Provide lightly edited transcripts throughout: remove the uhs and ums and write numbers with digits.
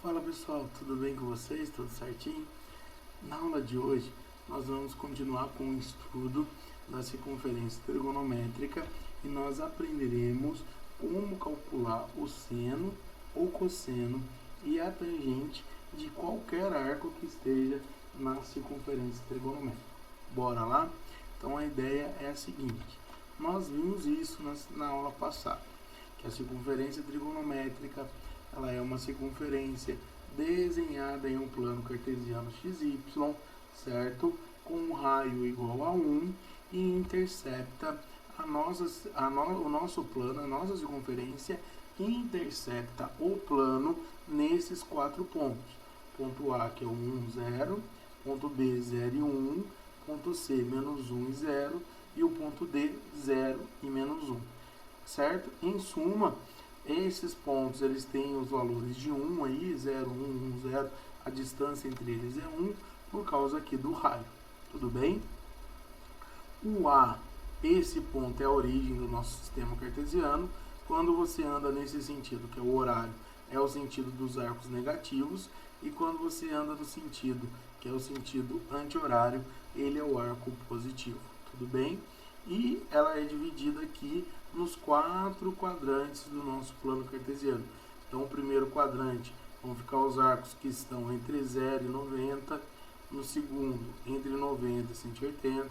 Fala pessoal, tudo bem com vocês? Tudo certinho? Na aula de hoje nós vamos continuar com o estudo da circunferência trigonométrica e nós aprenderemos como calcular o seno, o cosseno e a tangente de qualquer arco que esteja na circunferência trigonométrica. Bora lá? Então a ideia é a seguinte: nós vimos isso na aula passada, que a circunferência trigonométrica ela é uma circunferência desenhada em um plano cartesiano XY, certo? Com um raio igual a 1 e intercepta o nosso plano, a nossa circunferência intercepta o plano nesses 4 pontos. Ponto A, que é o 1, 0, ponto B, 0 e 1, ponto C, menos 1 e 0, e o ponto D, 0 e menos 1, certo? Em suma, esses pontos eles têm os valores de 1 aí, 0, 1, 1, 0, a distância entre eles é 1 por causa aqui do raio, tudo bem? O A, esse ponto é a origem do nosso sistema cartesiano. Quando você anda nesse sentido, que é o horário, é o sentido dos arcos negativos, e quando você anda no sentido, que é o sentido anti-horário, ele é o arco positivo, tudo bem? E ela é dividida aqui nos 4 quadrantes do nosso plano cartesiano. Então, o primeiro quadrante vão ficar os arcos que estão entre 0 e 90, no segundo, entre 90 e 180,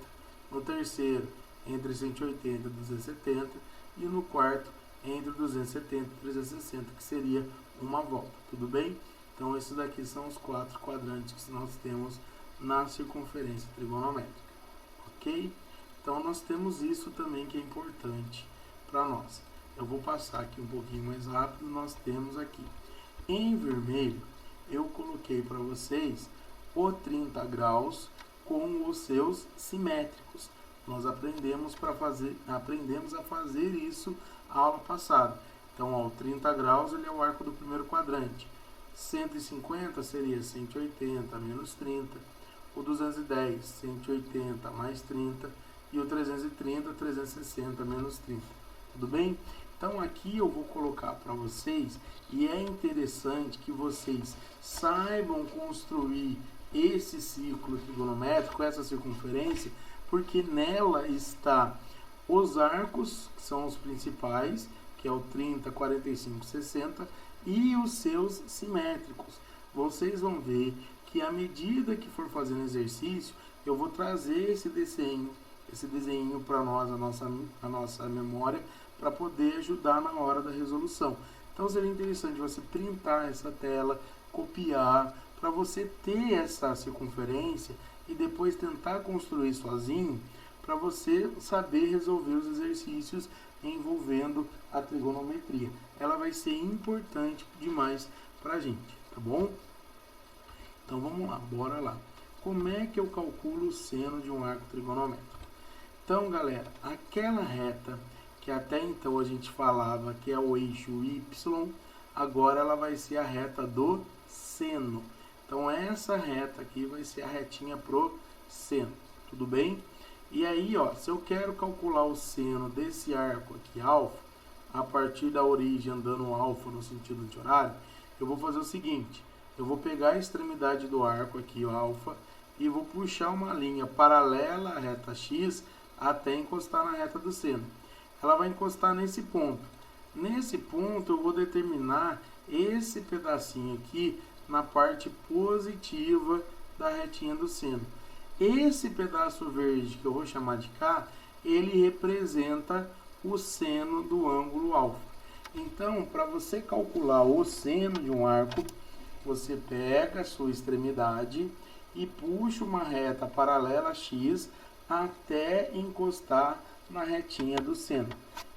no terceiro, entre 180 e 270, e no quarto, entre 270 e 360, que seria uma volta, tudo bem? Então, esses daqui são os 4 quadrantes que nós temos na circunferência trigonométrica, ok? Então, nós temos isso também que é importante para nós. Eu vou passar aqui um pouquinho mais rápido. Nós temos aqui em vermelho, eu coloquei para vocês o 30 graus com os seus simétricos. Nós aprendemos a fazer isso a aula passada. Então, ó, o 30 graus ele é o arco do primeiro quadrante. 150 seria 180 menos 30. O 210, 180 mais 30. E o 330, 360 menos 30. Tudo bem? Então aqui eu vou colocar para vocês, e é interessante que vocês saibam construir esse círculo trigonométrico, essa circunferência, porque nela está os arcos, que são os principais, que é o 30, 45, 60, e os seus simétricos. Vocês vão ver que à medida que for fazendo exercício, eu vou trazer esse desenho para nós, a nossa memória, para poder ajudar na hora da resolução. Então seria interessante você printar essa tela, copiar, para você ter essa circunferência e depois tentar construir sozinho, para você saber resolver os exercícios envolvendo a trigonometria. Ela vai ser importante demais para a gente, tá bom? Então vamos lá, bora lá. Como é que eu calculo o seno de um arco trigonométrico? Então, galera, aquela reta que até então a gente falava que é o eixo Y, agora ela vai ser a reta do seno. Então, essa reta aqui vai ser a retinha pro seno, tudo bem? E aí, ó, se eu quero calcular o seno desse arco aqui, alfa, a partir da origem andando alfa no sentido anti-horário, eu vou fazer o seguinte: eu vou pegar a extremidade do arco aqui, o alfa, e vou puxar uma linha paralela à reta X até encostar na reta do seno. Ela vai encostar nesse ponto. Nesse ponto eu vou determinar esse pedacinho aqui na parte positiva da retinha do seno. Esse pedaço verde que eu vou chamar de K, ele representa o seno do ângulo alfa. Então, para você calcular o seno de um arco, você pega a sua extremidade e puxa uma reta paralela a X até encostar na retinha do seno.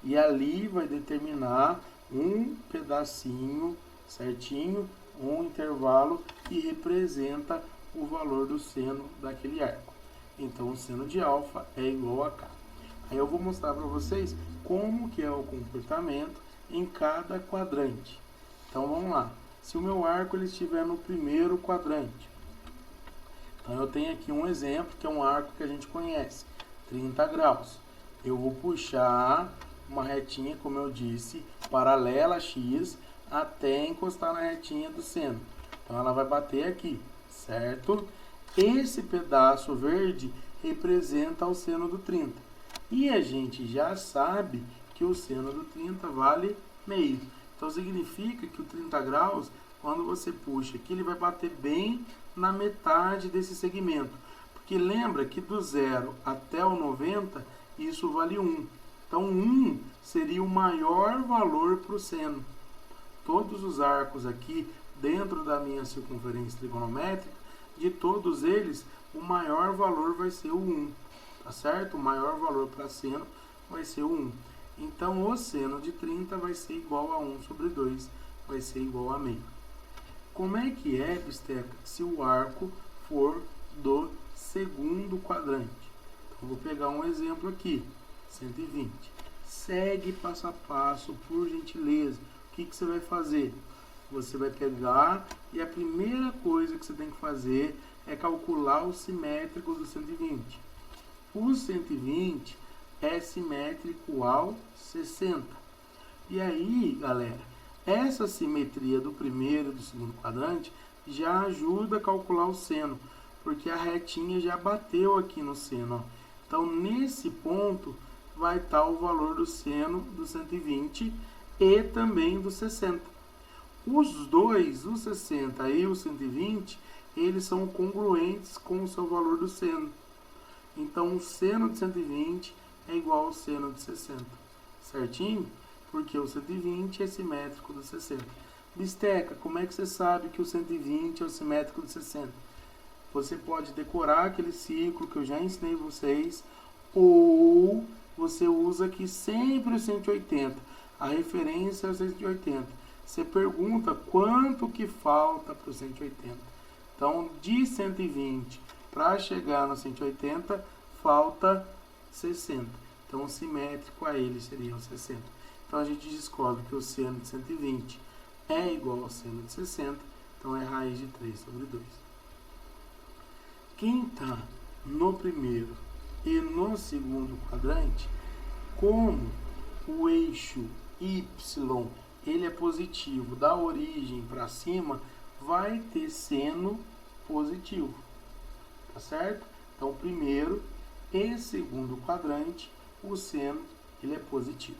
E ali vai determinar um pedacinho certinho, um intervalo que representa o valor do seno daquele arco. Então, o seno de alfa é igual a K. Aí eu vou mostrar para vocês como que é o comportamento em cada quadrante. Então, vamos lá. Se o meu arco ele estiver no primeiro quadrante, então eu tenho aqui um exemplo que é um arco que a gente conhece, 30 graus. Eu vou puxar uma retinha, como eu disse, paralela a X, até encostar na retinha do seno. Então, ela vai bater aqui, certo? Esse pedaço verde representa o seno do 30. E a gente já sabe que o seno do 30 vale meio. Então, significa que o 30 graus, quando você puxa aqui, ele vai bater bem na metade desse segmento. Porque lembra que do 0 até o 90, isso vale 1. Então, 1 seria o maior valor para o seno. Todos os arcos aqui, dentro da minha circunferência trigonométrica, de todos eles, o maior valor vai ser o 1. Tá certo? O maior valor para seno vai ser o 1. Então, o seno de 30 vai ser igual a 1 sobre 2, vai ser igual a meio. Como é que é, bisteca, se o arco for do segundo quadrante? Então, vou pegar um exemplo aqui, 120. Segue passo a passo, por gentileza. O que você vai fazer? Você vai pegar e a primeira coisa que você tem que fazer é calcular o simétrico do 120. O 120 é simétrico ao 60. E aí, galera, essa simetria do primeiro e do segundo quadrante já ajuda a calcular o seno, porque a retinha já bateu aqui no seno. Ó. Então, nesse ponto, vai estar o valor do seno do 120 e também do 60. Os dois, o 60 e o 120, eles são congruentes com o seu valor do seno. Então, o seno de 120 é igual ao seno de 60. Certinho? Porque o 120 é simétrico do 60. Bisteca, como é que você sabe que o 120 é o simétrico do 60? Você pode decorar aquele ciclo que eu já ensinei vocês, ou você usa aqui sempre o 180. A referência é o 180. Você pergunta quanto que falta para o 180. Então, de 120 para chegar no 180, falta 60. Então, o simétrico a ele seria o 60. Então, a gente descobre que o seno de 120 é igual ao seno de 60. Então, é raiz de 3 sobre 2. Quem está no primeiro e no segundo quadrante, como o eixo Y ele é positivo da origem para cima, vai ter seno positivo. Tá certo? Então, primeiro e segundo quadrante, o seno ele é positivo.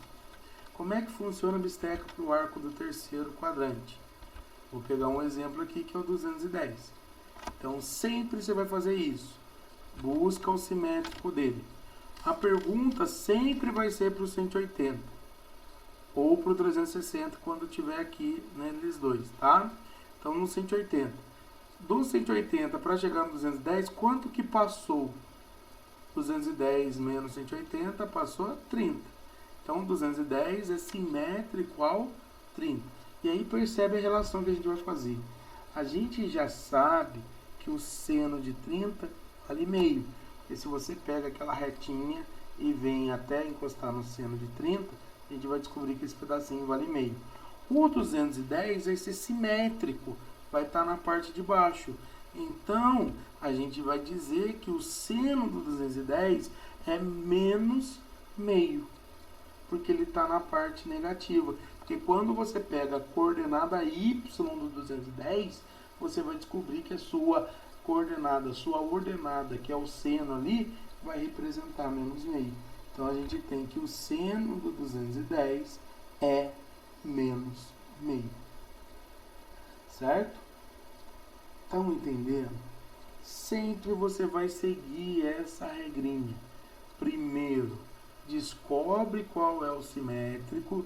Como é que funciona a bisteca para o arco do terceiro quadrante? Vou pegar um exemplo aqui que é o 210. Então, sempre você vai fazer isso. Busca o simétrico dele. A pergunta sempre vai ser para o 180. Ou para o 360 quando tiver aqui neles dois, tá? Então, no 180. Do 180 para chegar no 210, quanto que passou? 210 menos 180 passou a 30. Então, 210 é simétrico ao 30. E aí percebe a relação que a gente vai fazer. A gente já sabe que o seno de 30 vale meio. E se você pega aquela retinha e vem até encostar no seno de 30, a gente vai descobrir que esse pedacinho vale meio. O 210 vai ser simétrico, vai estar na parte de baixo. Então, a gente vai dizer que o seno do 210 é menos meio, porque ele está na parte negativa. Porque quando você pega a coordenada y do 210, você vai descobrir que a sua coordenada, sua ordenada, que é o seno ali, vai representar menos meio. Então, a gente tem que o seno do 210 é menos meio. Certo? Estão entendendo? Sempre você vai seguir essa regrinha. Primeiro, descobre qual é o simétrico,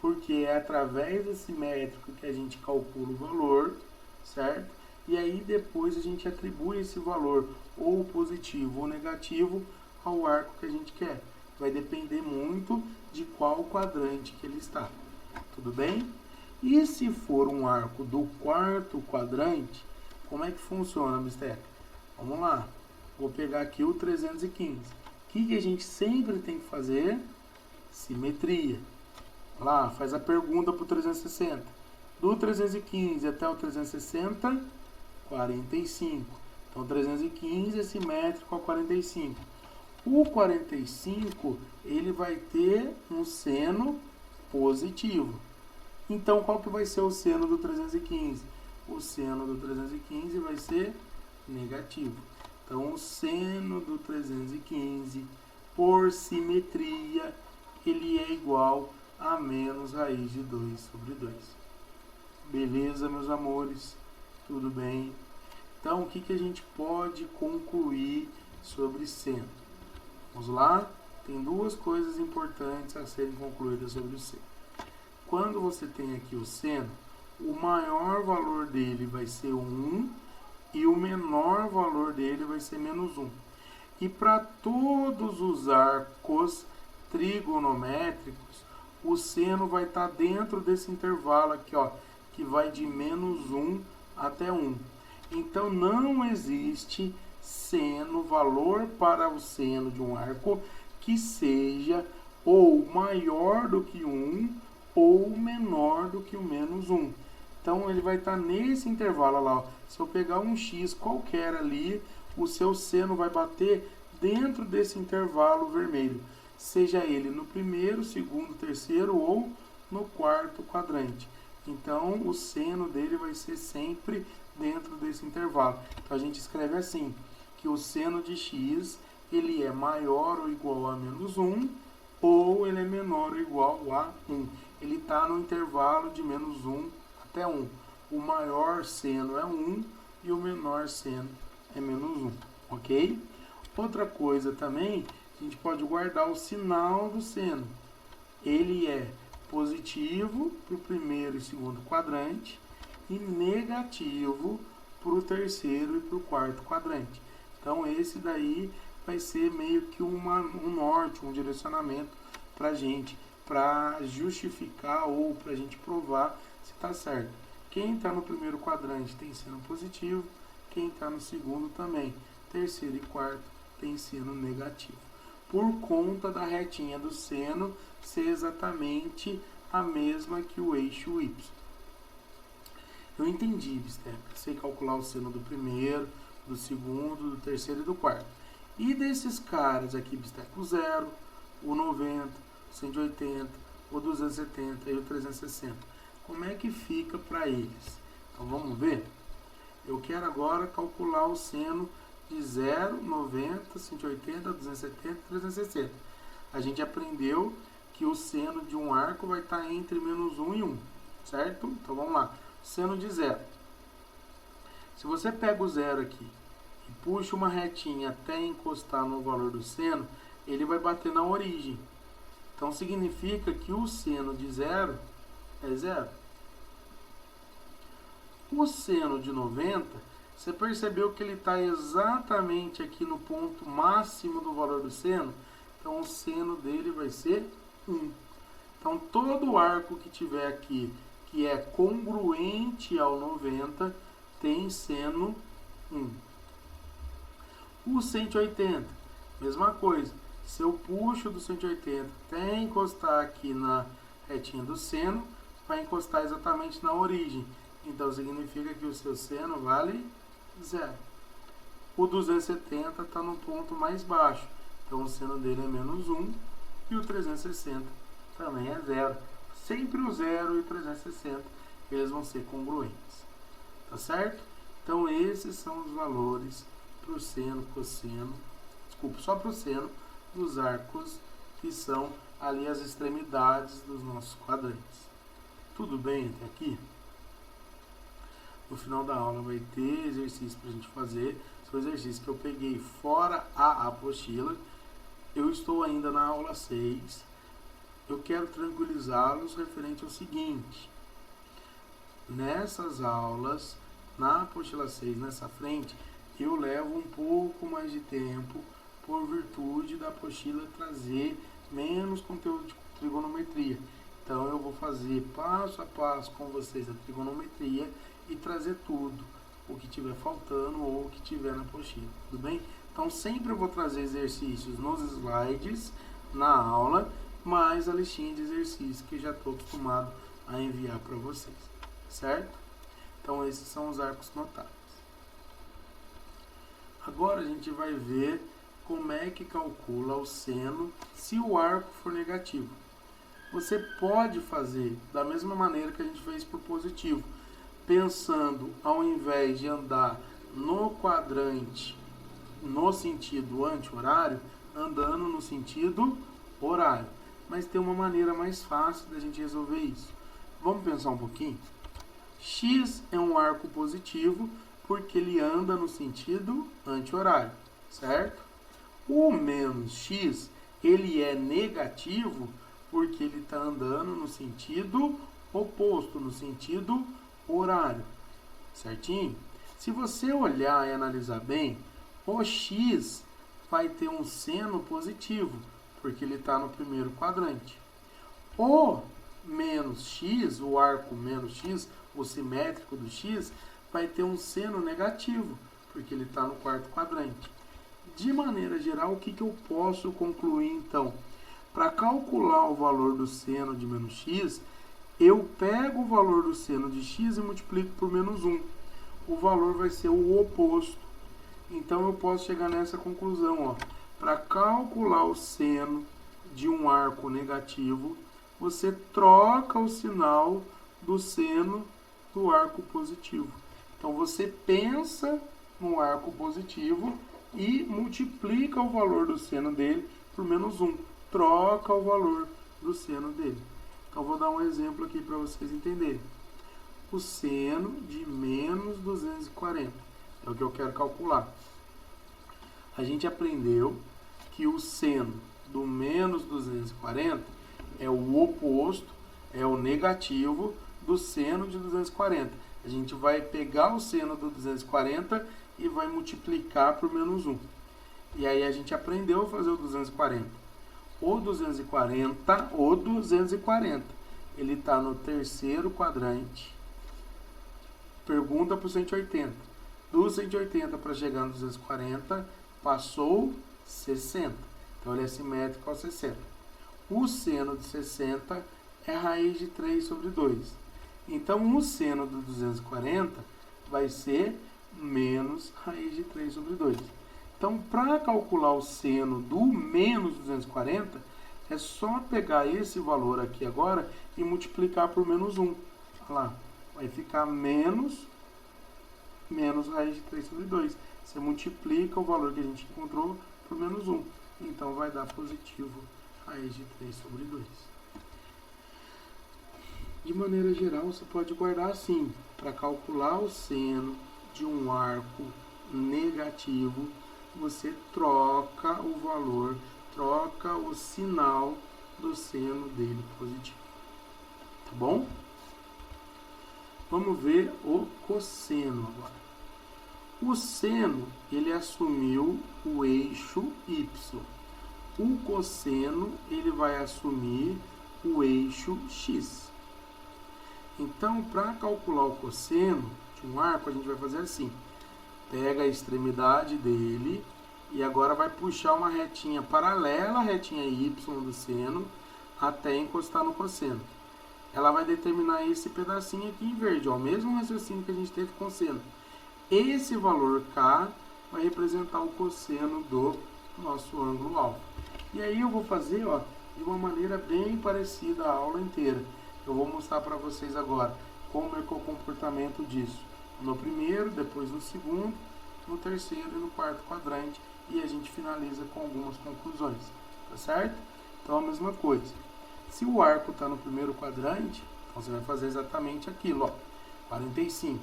porque é através do simétrico que a gente calcula o valor, certo? E aí depois a gente atribui esse valor, ou positivo ou negativo, ao arco que a gente quer. Vai depender muito de qual quadrante que ele está. Tudo bem? E se for um arco do quarto quadrante, como é que funciona, bisteca? Vamos lá. Vou pegar aqui o 315. O que a gente sempre tem que fazer? Simetria. Lá, faz a pergunta para o 360. Do 315 até o 360, 45. Então, 315 é simétrico ao 45. O 45, ele vai ter um seno positivo. Então, qual que vai ser o seno do 315? o seno do 315 vai ser negativo. Então, o seno do 315, por simetria, ele é igual a menos raiz de 2 sobre 2. Beleza, meus amores? Tudo bem? Então, o que a gente pode concluir sobre seno? Vamos lá? Tem duas coisas importantes a serem concluídas sobre o seno. Quando você tem aqui o seno, o maior valor dele vai ser 1 e o menor valor dele vai ser menos 1. E para todos os arcos trigonométricos, o seno vai estar dentro desse intervalo aqui, ó, que vai de menos 1 até 1. Então, não existe valor para o seno de um arco que seja ou maior do que 1 ou menor do que o menos 1. Então, ele vai estar nesse intervalo lá. Ó. Se eu pegar um x qualquer ali, o seu seno vai bater dentro desse intervalo vermelho. Seja ele no primeiro, segundo, terceiro ou no quarto quadrante. Então, o seno dele vai ser sempre dentro desse intervalo. Então, a gente escreve assim, que o seno de x, ele é maior ou igual a menos 1, ou ele é menor ou igual a 1. Ele está no intervalo de menos 1 até 1. O maior seno é 1 e o menor seno é menos 1, ok? Outra coisa também, a gente pode guardar o sinal do seno. Ele é positivo para o primeiro e segundo quadrante e negativo para o terceiro e para o quarto quadrante. Então, esse daí vai ser meio que um norte, um direcionamento para a gente, para justificar ou para a gente provar se está certo. Quem está no primeiro quadrante tem seno positivo, quem está no segundo também. Terceiro e quarto tem seno negativo. Por conta da retinha do seno ser exatamente a mesma que o eixo Y. Eu entendi, Bisteca. Sei calcular o seno do primeiro, do segundo, do terceiro e do quarto. E desses caras aqui, Bisteca, o 0, o 90, o 180, o 270 e o 360. Como é que fica para eles? Então, vamos ver? Eu quero agora calcular o seno de 0, 90, 180, 270 e 360. A gente aprendeu que o seno de um arco vai estar entre menos 1 e 1, certo? Então, vamos lá. Seno de 0. Se você pega o 0 aqui e puxa uma retinha até encostar no valor do seno, ele vai bater na origem. Então, significa que o seno de 0 é 0. O seno de 90, você percebeu que ele está exatamente aqui no ponto máximo do valor do seno? Então, o seno dele vai ser 1. Então, todo arco que tiver aqui, que é congruente ao 90, tem seno 1. O 180, mesma coisa. Se eu puxo do 180 até encostar aqui na retinha do seno, vai encostar exatamente na origem. Então, significa que o seu seno vale 0. O 270 está no ponto mais baixo. Então, o seno dele é menos 1. E o 360 também é 0. Sempre o 0 e o 360, eles vão ser congruentes. Tá certo? Então, esses são os valores para o seno, cosseno, só para o seno dos arcos, que são ali as extremidades dos nossos quadrantes. Tudo bem até aqui? No final da aula vai ter exercício para a gente fazer. São exercícios que eu peguei fora a apostila. Eu estou ainda na aula 6. Eu quero tranquilizá-los referente ao seguinte. Nessas aulas, na apostila 6, nessa frente, eu levo um pouco mais de tempo por virtude da apostila trazer menos conteúdo de trigonometria. Então, eu vou fazer passo a passo com vocês a trigonometria e trazer tudo, o que tiver faltando ou o que tiver na apostila, tudo bem? Então, sempre eu vou trazer exercícios nos slides, na aula, mais a listinha de exercícios que já estou acostumado a enviar para vocês, certo? Então, esses são os arcos notáveis. Agora, a gente vai ver como é que calcula o seno se o arco for negativo. Você pode fazer da mesma maneira que a gente fez por positivo, pensando, ao invés de andar no quadrante no sentido anti-horário, andando no sentido horário. Mas tem uma maneira mais fácil da gente resolver isso. Vamos pensar um pouquinho? X é um arco positivo porque ele anda no sentido anti-horário, certo? O menos X, ele é negativo porque ele está andando no sentido oposto, no sentido horário, certinho? Se você olhar e analisar bem, o X vai ter um seno positivo, porque ele está no primeiro quadrante. O menos X, o arco menos X, o simétrico do X, vai ter um seno negativo, porque ele está no quarto quadrante. De maneira geral, o que eu posso concluir então? Para calcular o valor do seno de menos X, eu pego o valor do seno de X e multiplico por menos 1. O valor vai ser o oposto. Então, eu posso chegar nessa conclusão. Para calcular o seno de um arco negativo, você troca o sinal do seno do arco positivo. Então, você pensa no arco positivo e multiplica o valor do seno dele por menos 1. Troca o valor do seno dele. Então, vou dar um exemplo aqui para vocês entenderem. O seno de menos 240 é o que eu quero calcular. A gente aprendeu que o seno do menos 240 é o oposto, é o negativo do seno de 240. A gente vai pegar o seno do 240 e vai multiplicar por menos 1. E aí a gente aprendeu a fazer o 240. O 240, ele está no terceiro quadrante. Pergunta para o 180. Do 180 para chegar no 240, passou 60. Então, ele é simétrico ao 60. O seno de 60 é raiz de 3 sobre 2. Então, o seno do 240 vai ser menos raiz de 3 sobre 2. Então, para calcular o seno do menos 240, é só pegar esse valor aqui agora e multiplicar por menos 1. Olha lá, vai ficar menos raiz de 3 sobre 2. Você multiplica o valor que a gente encontrou por menos 1. Então, vai dar positivo raiz de 3 sobre 2. De maneira geral, você pode guardar assim. Para calcular o seno de um arco negativo, você troca o valor, troca o sinal do seno dele positivo. Tá bom? Vamos ver o cosseno agora. O seno, ele assumiu o eixo Y. O cosseno, ele vai assumir o eixo X. Então, para calcular o cosseno de um arco, a gente vai fazer assim. Pega a extremidade dele e agora vai puxar uma retinha paralela à retinha Y do seno até encostar no cosseno. Ela vai determinar esse pedacinho aqui em verde, ó, o mesmo raciocínio que a gente teve com o seno. Esse valor K vai representar o cosseno do nosso ângulo alfa. E aí eu vou fazer, ó, de uma maneira bem parecida a aula inteira. Eu vou mostrar para vocês agora como é que é o comportamento disso. No primeiro, depois no segundo, no terceiro e no quarto quadrante. E a gente finaliza com algumas conclusões, tá certo? Então a mesma coisa. Se o arco está no primeiro quadrante, então você vai fazer exatamente aquilo, ó, 45.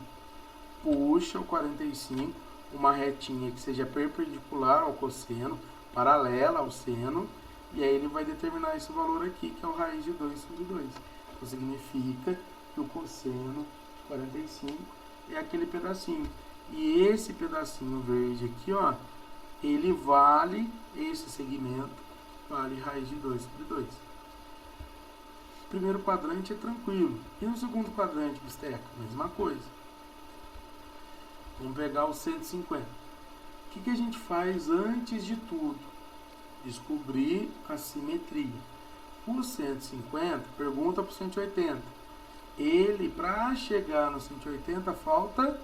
Puxa o 45, uma retinha que seja perpendicular ao cosseno, paralela ao seno, e aí ele vai determinar esse valor aqui, que é o raiz de 2 sobre 2. Então significa que o cosseno de 45 é aquele pedacinho. E esse pedacinho verde aqui, ó, ele vale, esse segmento, vale raiz de 2 sobre 2. O primeiro quadrante é tranquilo. E no segundo quadrante, bisteca? Mesma coisa. Vamos pegar o 150. O que a gente faz antes de tudo? Descobrir a simetria. O 150, pergunta para o 180. Ele, para chegar no 180, falta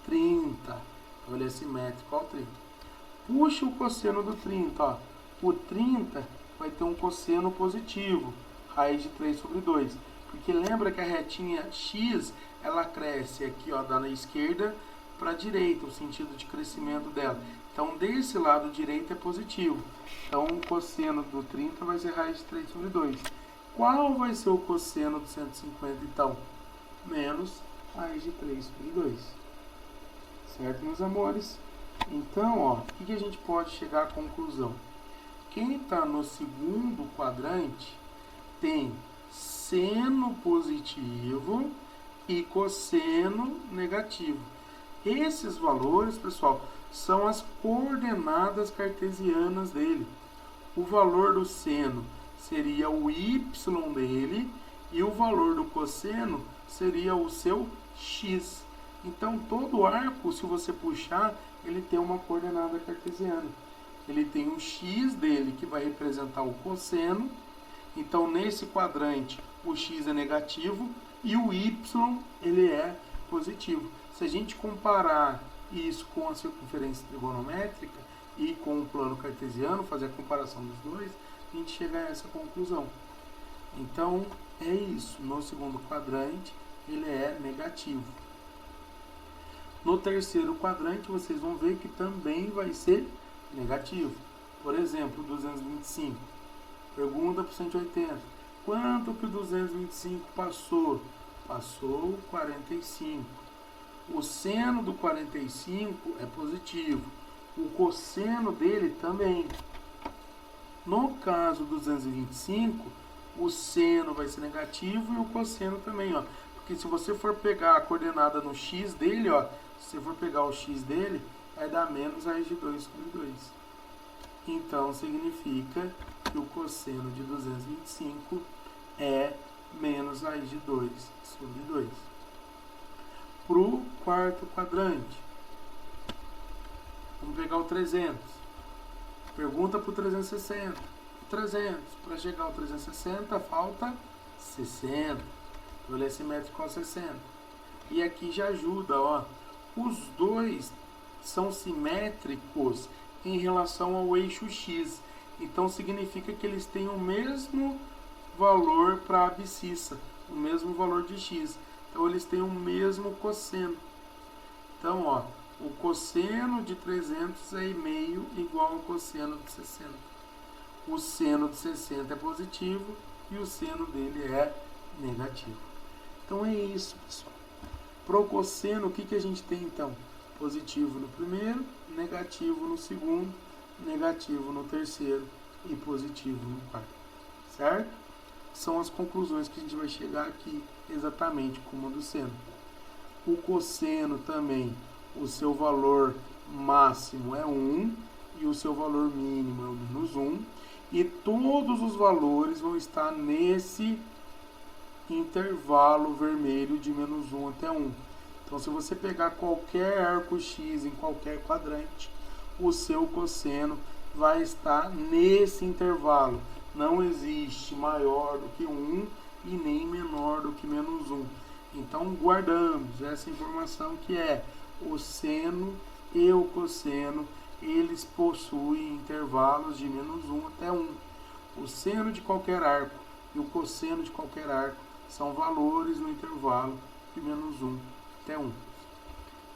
30. Então, ele é simétrico ao 30. Puxa o cosseno do 30. Ó. O 30 vai ter um cosseno positivo, raiz de 3 sobre 2. Porque lembra que a retinha x, ela cresce aqui, ó, da esquerda para a direita, o sentido de crescimento dela. Então, desse lado direito é positivo. Então, o cosseno do 30 vai ser raiz de 3 sobre 2. Qual vai ser o cosseno do 150, então? Menos raiz de 3 sobre 2. Certo, meus amores? Então, ó, o que a gente pode chegar à conclusão? Quem está no segundo quadrante tem seno positivo e cosseno negativo. Esses valores, pessoal, são as coordenadas cartesianas dele. O valor do seno seria o y dele e o valor do cosseno seria o seu x. Então, todo arco, se você puxar, ele tem uma coordenada cartesiana. Ele tem o x dele, que vai representar o cosseno. Então, nesse quadrante, o x é negativo e o y ele é positivo. Se a gente comparar isso com a circunferência trigonométrica e com o plano cartesiano, fazer a comparação dos dois, a gente chega a essa conclusão. Então, é isso. No segundo quadrante, ele é negativo. No terceiro quadrante, vocês vão ver que também vai ser negativo. Por exemplo, 225. Pergunta para o 180. Quanto que o 225 passou? Passou 45. O seno do 45 é positivo. O cosseno dele também. No caso do 225, o seno vai ser negativo e o cosseno também, ó. Porque se você for pegar a coordenada no x dele, ó, se você for pegar o x dele, vai dar menos raiz de 2 sobre 2. Então, significa que o cosseno de 225 é menos raiz de 2 sobre 2. Para o quarto quadrante, vamos pegar o 300. Pergunta para o 360. 300, para chegar ao 360, falta 60. O ele é simétrico ao 60. E aqui já ajuda, ó. Os dois são simétricos em relação ao eixo x. Então, significa que eles têm o mesmo valor para a abscissa, o mesmo valor de x. Então, eles têm o mesmo cosseno. Então, ó, o cosseno de 300 é meio igual ao cosseno de 60. O seno de 60 é positivo e o seno dele é negativo. Então, é isso, pessoal. Para o cosseno, o que a gente tem, então? Positivo no primeiro, negativo no segundo, negativo no terceiro e positivo no quarto. Certo? São as conclusões que a gente vai chegar aqui, exatamente como a do seno. O cosseno também, o seu valor máximo é 1 e o seu valor mínimo é o menos 1. E todos os valores vão estar nesse intervalo vermelho de menos 1 até 1. Então, se você pegar qualquer arco x em qualquer quadrante, o seu cosseno vai estar nesse intervalo. Não existe maior do que 1 e nem menor do que menos 1. Então, guardamos essa informação que é o seno e o cosseno, eles possuem intervalos de menos 1 até 1. O seno de qualquer arco e o cosseno de qualquer arco são valores no intervalo de menos 1 até 1.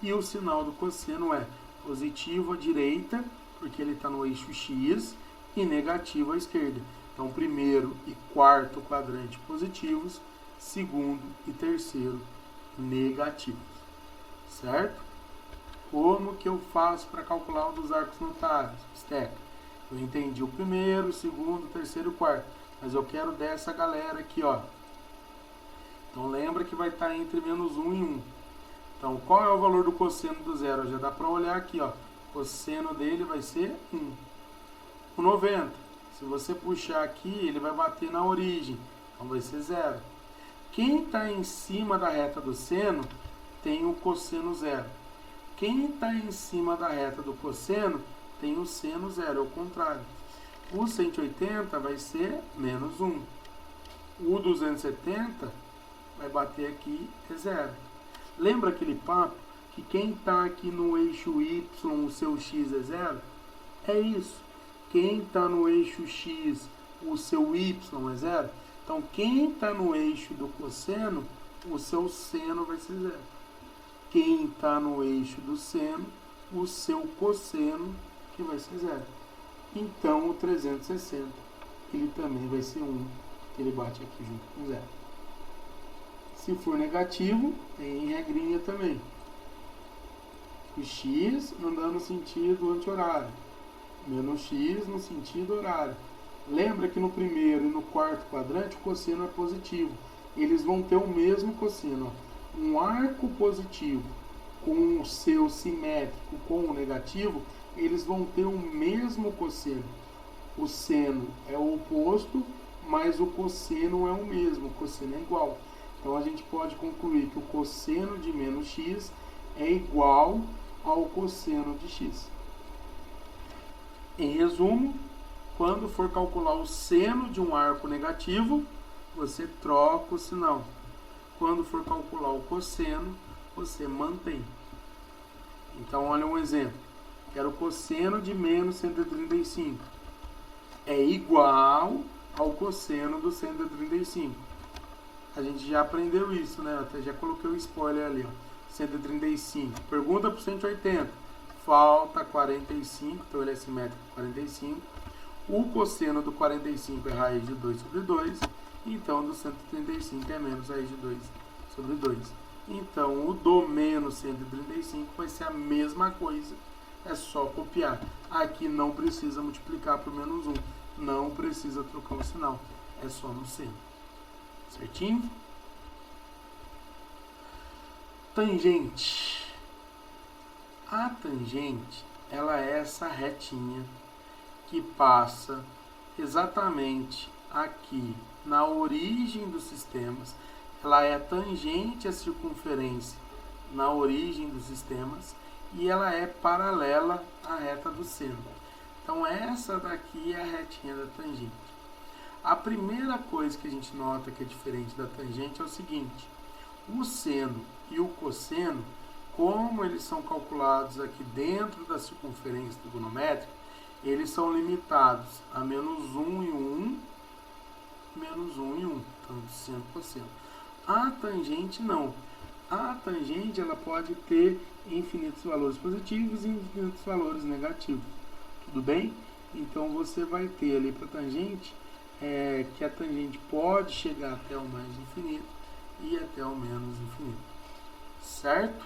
E o sinal do cosseno é positivo à direita, porque ele está no eixo x, e negativo à esquerda. Então, primeiro e quarto quadrante positivos, segundo e terceiro negativos. Certo? Como que eu faço para calcular o dos arcos notáveis? Esteca. Eu entendi o primeiro, o segundo, o terceiro e o quarto. Mas eu quero dessa galera aqui, ó. Então, lembra que vai estar entre menos 1 e 1. Então, qual é o valor do cosseno do zero? Já dá para olhar aqui, ó. O cosseno dele vai ser 1. O 90. Se você puxar aqui, ele vai bater na origem. Então, vai ser 0. Quem está em cima da reta do seno tem o cosseno 0. Quem está em cima da reta do cosseno tem o seno 0, é o contrário. O 180 vai ser menos 1. O 270 vai bater aqui, é 0. Lembra aquele papo que quem está aqui no eixo y, o seu x é 0? É isso. Quem está no eixo x, o seu y é 0? Então, quem está no eixo do cosseno, o seu seno vai ser 0. Quem está no eixo do seno, o seu cosseno que vai ser 0. Então, o 360, ele também vai ser 1, ele bate aqui junto com 0. Se for negativo, tem regrinha também. O x andando no sentido anti-horário, menos x no sentido horário. Lembra que no primeiro e no quarto quadrante o cosseno é positivo. Eles vão ter o mesmo cosseno. Ó. Um arco positivo com o seu simétrico com o negativo, eles vão ter o mesmo cosseno. O seno é o oposto, mas o cosseno é o mesmo, o cosseno é igual. Então a gente pode concluir que o cosseno de menos x é igual ao cosseno de x. Em resumo, quando for calcular o seno de um arco negativo, você troca o sinal. Quando for calcular o cosseno, você mantém. Então, olha um exemplo. Quero o cosseno de menos 135. É igual ao cosseno do 135. A gente já aprendeu isso, né? Até já coloquei o spoiler ali, ó. 135. Pergunta para o 180. Falta 45, então ele é simétrico 45. O cosseno do 45 é raiz de 2 sobre 2. Então, do 135 é menos raiz de 2 sobre 2. Então, o do menos 135 vai ser a mesma coisa. É só copiar. Aqui não precisa multiplicar por menos 1. Não precisa trocar o sinal. É só no seno. Certinho? Tangente. A tangente, ela é essa retinha que passa exatamente aqui na origem dos sistemas. Ela é tangente à circunferência na origem dos sistemas e ela é paralela à reta do seno. Então essa daqui é a retinha da tangente. A primeira coisa que a gente nota que é diferente da tangente é o seguinte: o seno e o cosseno, como eles são calculados aqui dentro da circunferência trigonométrica, eles são limitados a menos 1 e 1, menos 1 e 1, então seno e cosseno. A tangente não. A tangente ela pode ter infinitos valores positivos e infinitos valores negativos. Tudo bem? Então você vai ter ali para a tangente que a tangente pode chegar até o mais infinito e até o menos infinito. Certo?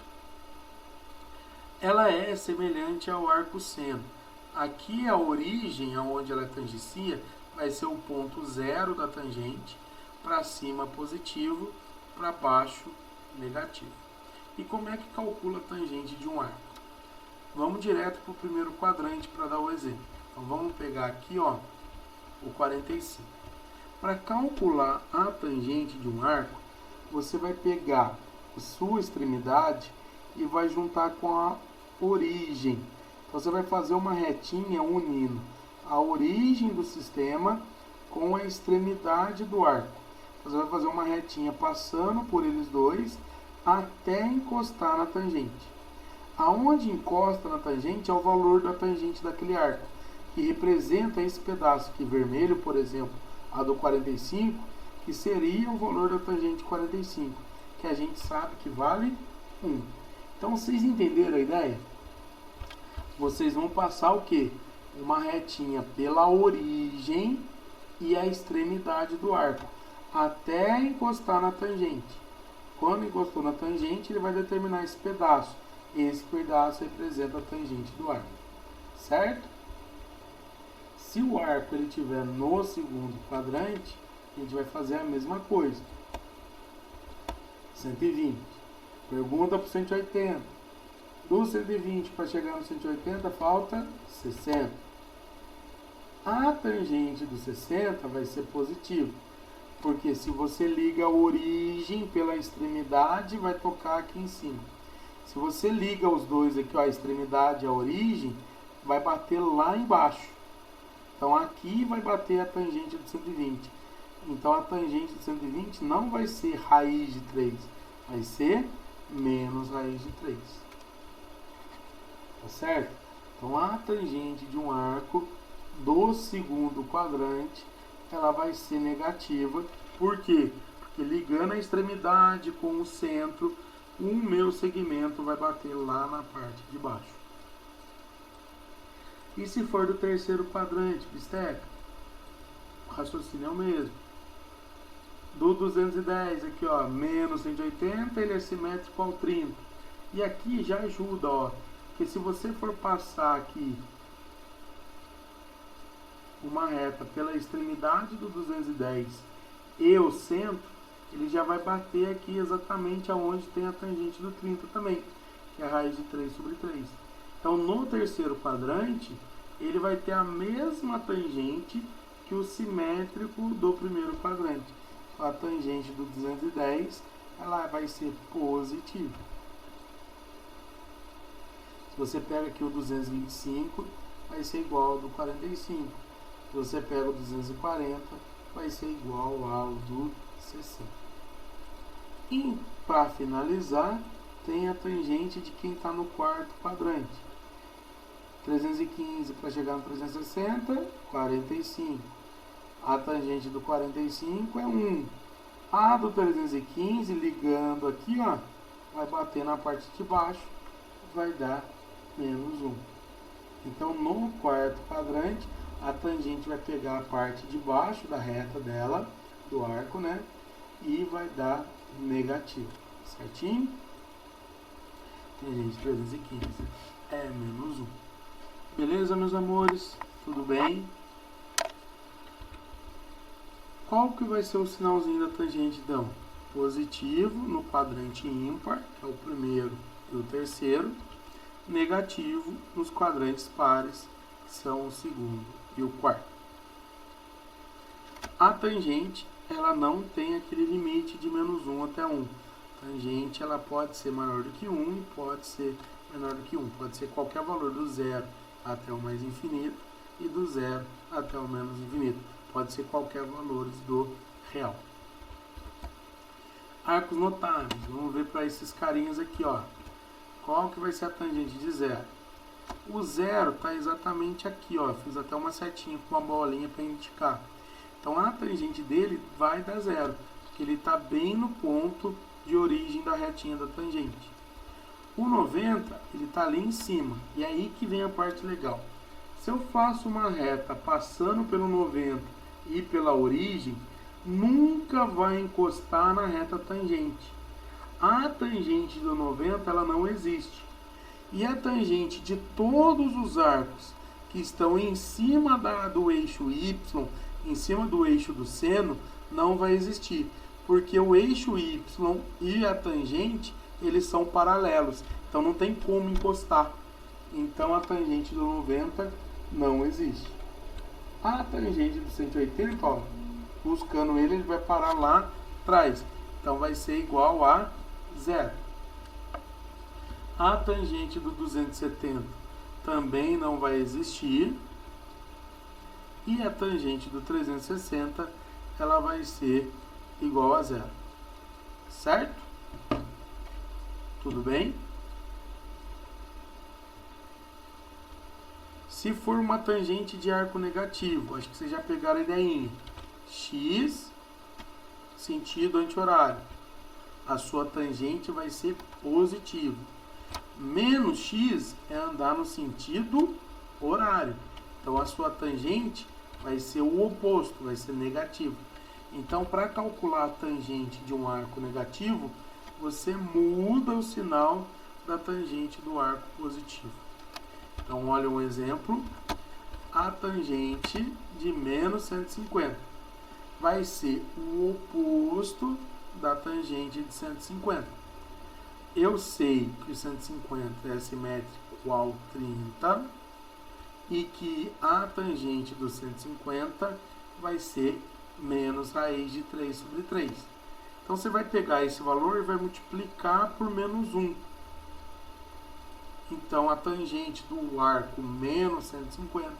Ela é semelhante ao arco seno. Aqui a origem, onde ela tangencia, vai ser o ponto zero da tangente, para cima positivo, para baixo negativo. E como é que calcula a tangente de um arco? Vamos direto para o primeiro quadrante para dar o exemplo. Então vamos pegar aqui, ó, o 45. Para calcular a tangente de um arco, você vai pegar a sua extremidade e vai juntar com a origem. Então você vai fazer uma retinha unindo a origem do sistema com a extremidade do arco. Você vai fazer uma retinha passando por eles dois até encostar na tangente. Aonde encosta na tangente é o valor da tangente daquele arco, que representa esse pedaço aqui vermelho, por exemplo, a do 45, que seria o valor da tangente 45, que a gente sabe que vale 1. Então, vocês entenderam a ideia? Vocês vão passar o quê? Uma retinha pela origem e a extremidade do arco, até encostar na tangente. Quando encostou na tangente, ele vai determinar esse pedaço. Esse pedaço representa a tangente do arco. Certo? Se o arco ele estiver no segundo quadrante, a gente vai fazer a mesma coisa. 120. Pergunta para o 180. Do 120 para chegar no 180, falta 60. A tangente do 60 vai ser positiva, porque se você liga a origem pela extremidade, vai tocar aqui em cima. Se você liga os dois aqui, ó, a extremidade e a origem, vai bater lá embaixo. Então aqui vai bater a tangente do 120. Então a tangente do 120 não vai ser raiz de 3, vai ser menos raiz de 3. Tá certo? Então a tangente de um arco do segundo quadrante, ela vai ser negativa, Por quê? Porque ligando a extremidade com o centro, o meu segmento vai bater lá na parte de baixo. E se for do terceiro quadrante, bisteca? O raciocínio é o mesmo. Do 210 aqui, ó, menos 180, ele é simétrico ao 30. E aqui já ajuda, ó, que se você for passar aqui uma reta pela extremidade do 210 e o centro, ele já vai bater aqui exatamente aonde tem a tangente do 30 também, que é a raiz de 3 sobre 3. Então, no terceiro quadrante, ele vai ter a mesma tangente que o simétrico do primeiro quadrante. Então, a tangente do 210, ela vai ser positiva. Se você pega aqui o 225, vai ser igual ao do 45. Se você pega o 240, vai ser igual ao do 60. E, para finalizar, tem a tangente de quem está no quarto quadrante. 315 para chegar no 360, 45. A tangente do 45 é 1. A do 315, ligando aqui, ó, vai bater na parte de baixo, vai dar menos 1. Então, no quarto quadrante, a tangente vai pegar a parte de baixo da reta dela, do arco, né? E vai dar negativo, certinho? Tangente 315 é menos 1. Beleza, meus amores? Tudo bem? Qual que vai ser o sinalzinho da tangente, então? Positivo no quadrante ímpar, que é o primeiro e o terceiro. Negativo nos quadrantes pares, que são o segundo e o quarto. A tangente, ela não tem aquele limite de menos 1 até 1. A tangente, ela pode ser maior do que 1 e pode ser menor do que 1. Pode ser qualquer valor do zero até o mais infinito e do zero até o menos infinito. Pode ser qualquer valor do real. Arcos notáveis. Vamos ver para esses carinhas aqui, ó. Qual que vai ser a tangente de zero? O zero está exatamente aqui, ó. Fiz até uma setinha com uma bolinha para indicar. Então, a tangente dele vai dar zero, porque ele está bem no ponto de origem da retinha da tangente. O 90, ele está ali em cima. E é aí que vem a parte legal. Se eu faço uma reta passando pelo 90 e pela origem, nunca vai encostar na reta tangente. A tangente do 90, ela não existe. E a tangente de todos os arcos que estão em cima do eixo Y, em cima do eixo do seno, não vai existir. Porque o eixo Y e a tangente, eles são paralelos. Então não tem como encostar. Então a tangente do 90 não existe. A tangente do 180, ó, buscando ele vai parar lá atrás. Então vai ser igual a zero. A tangente do 270 também não vai existir. E a tangente do 360, ela vai ser igual a zero. Certo? Tudo bem? Se for uma tangente de arco negativo, acho que vocês já pegaram a ideinha. X, sentido anti-horário. A sua tangente vai ser positivo. Menos x é andar no sentido horário. Então, a sua tangente vai ser o oposto, vai ser negativo. Então, para calcular a tangente de um arco negativo, você muda o sinal da tangente do arco positivo. Então, olha um exemplo. A tangente de menos 150 vai ser o oposto da tangente de 150. Eu sei que o 150 é simétrico ao 30 e que a tangente do 150 vai ser menos raiz de 3 sobre 3. Então, você vai pegar esse valor e vai multiplicar por menos 1. Então, a tangente do arco menos 150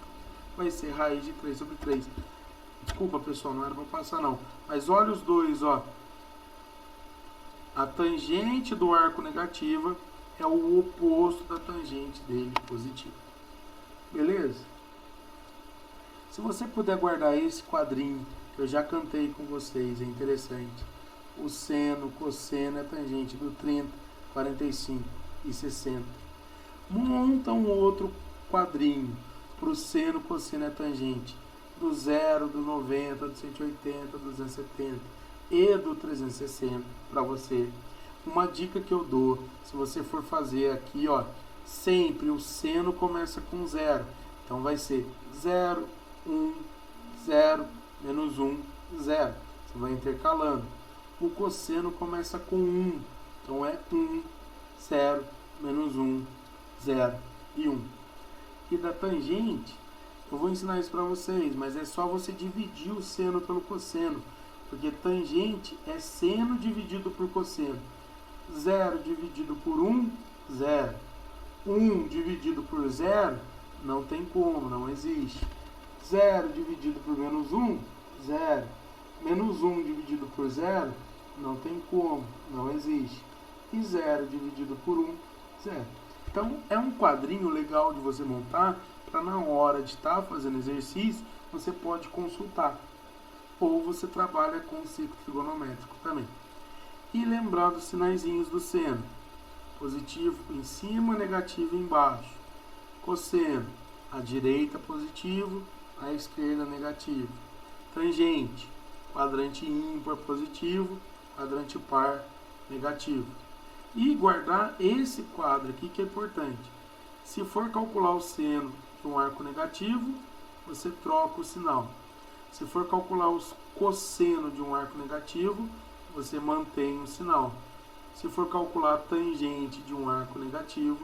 vai ser raiz de 3 sobre 3. Desculpa, pessoal, não era para passar não. Mas olha os dois, ó. A tangente do arco negativa é o oposto da tangente dele positiva. Beleza? Se você puder guardar esse quadrinho eu já cantei com vocês, é interessante. O seno, cosseno é tangente do 30, 45 e 60. Monta um outro quadrinho para o seno, cosseno é tangente do 0, do 90, do 180, do 270 e do 360 para você. Uma dica que eu dou, se você for fazer aqui, ó, sempre o seno começa com 0. Então vai ser 0, 1, 0, menos 1, 0. Você vai intercalando. O cosseno começa com 1. Então é 1, 0, menos 1, 0 e 1. E da tangente, eu vou ensinar isso para vocês, mas é só você dividir o seno pelo cosseno. Porque tangente é seno dividido por cosseno. 0 dividido por 1, 0. 1 dividido por 0, não tem como, não existe. 0 dividido por menos 1, 0. Menos 1 dividido por 0, não tem como, não existe. E 0 dividido por 1, 0. Então, é um quadrinho legal de você montar para na hora de estar fazendo exercício, você pode consultar. Ou você trabalha com o ciclo trigonométrico também. E lembrar dos sinaizinhos do seno. Positivo em cima, negativo embaixo. Cosseno, à direita positivo, à esquerda negativo. Tangente, quadrante ímpar positivo, quadrante par negativo. E guardar esse quadro aqui que é importante. Se for calcular o seno de um arco negativo, você troca o sinal. Se for calcular o cosseno de um arco negativo, você mantém o sinal. Se for calcular a tangente de um arco negativo,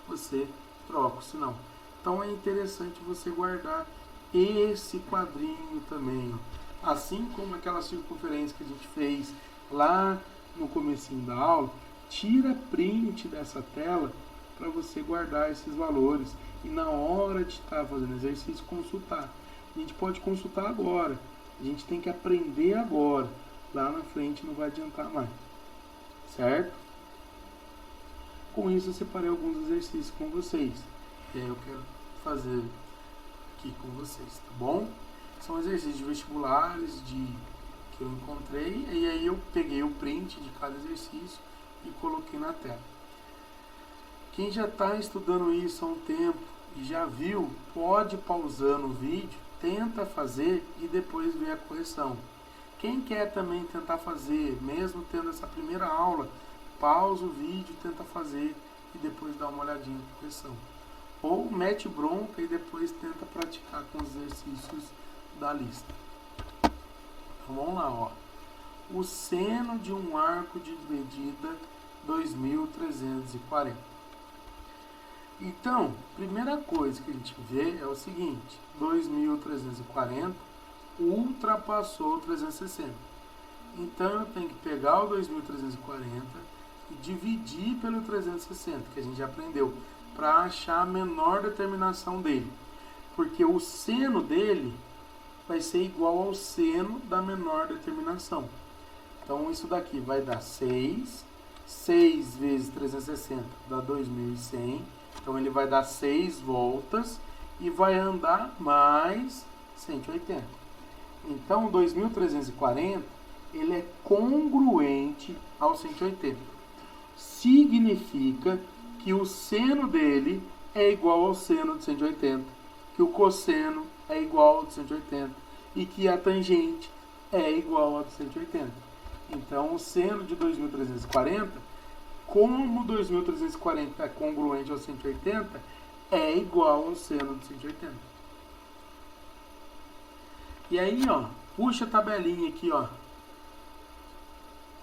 você troca o sinal. Então é interessante você guardar esse quadrinho também. Ó. Assim como aquela circunferência que a gente fez lá no comecinho da aula, tira print dessa tela para você guardar esses valores. E na hora de estar fazendo exercício, consultar. A gente pode consultar agora. A gente tem que aprender agora. Lá na frente não vai adiantar mais. Certo? Com isso eu separei alguns exercícios com vocês. E aí eu quero fazer aqui com vocês, tá bom? São exercícios de vestibulares que eu encontrei. E aí eu peguei o print de cada exercício e coloquei na tela. Quem já está estudando isso há um tempo e já viu, pode pausando o vídeo, tenta fazer e depois ver a correção. Quem quer também tentar fazer, mesmo tendo essa primeira aula, pausa o vídeo, tenta fazer e depois dá uma olhadinha na correção. Ou mete bronca e depois tenta praticar com os exercícios da lista. Então vamos lá, ó. O seno de um arco de medida 2340. Então, primeira coisa que a gente vê é o seguinte: 2340 ultrapassou o 360. Então eu tenho que pegar o 2340 e dividir pelo 360, que a gente já aprendeu, para achar a menor determinação dele. Porque o seno dele vai ser igual ao seno da menor determinação. Então isso daqui vai dar 6. 6 vezes 360 dá 2100. Então ele vai dar 6 voltas e vai andar mais 180. Então 2340 ele é congruente ao 180. Significa que o seno dele é igual ao seno de 180, que o cosseno é igual ao de 180 e que a tangente é igual ao de 180. Então o seno de 2340, como 2340 é congruente ao 180, é igual ao seno de 180. E aí, ó, puxa a tabelinha aqui, ó.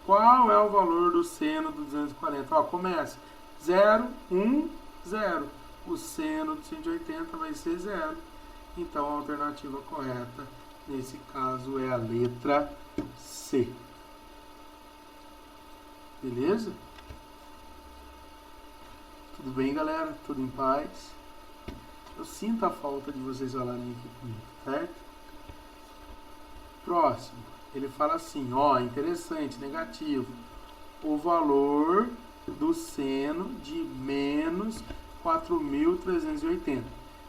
Qual é o valor do seno do 240? Ó, começa 0, 1, 0. O seno de 180 vai ser 0. Então a alternativa correta nesse caso é a letra C. Beleza? Tudo bem, galera? Tudo em paz? Eu sinto a falta de vocês falarem aqui comigo, certo? Próximo. Ele fala assim, ó, interessante, negativo. O valor do seno de menos 4.380.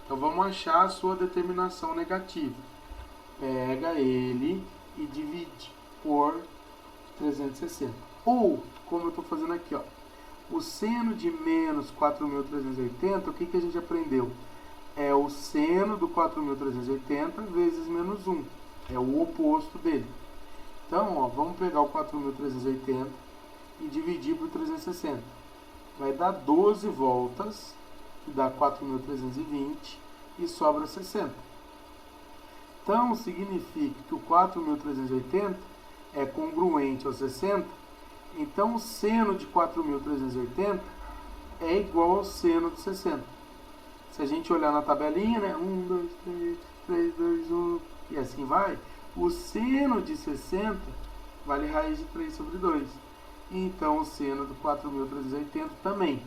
Então vamos achar a sua determinação negativa. Pega ele e divide por 360. Ou, como eu estou fazendo aqui, ó, o seno de menos 4.380, o que a gente aprendeu? É o seno do 4.380 vezes menos 1. É o oposto dele. Então, ó, vamos pegar o 4.380 e dividir por 360. Vai dar 12 voltas, que dá 4.320, e sobra 60. Então, significa que o 4.380 é congruente ao 60. Então, o seno de 4.380 é igual ao seno de 60. Se a gente olhar na tabelinha, né? 1, 2, 3, 3, 2, 1, e assim vai. O seno de 60 vale raiz de 3 sobre 2. Então, o seno do 4.380 também.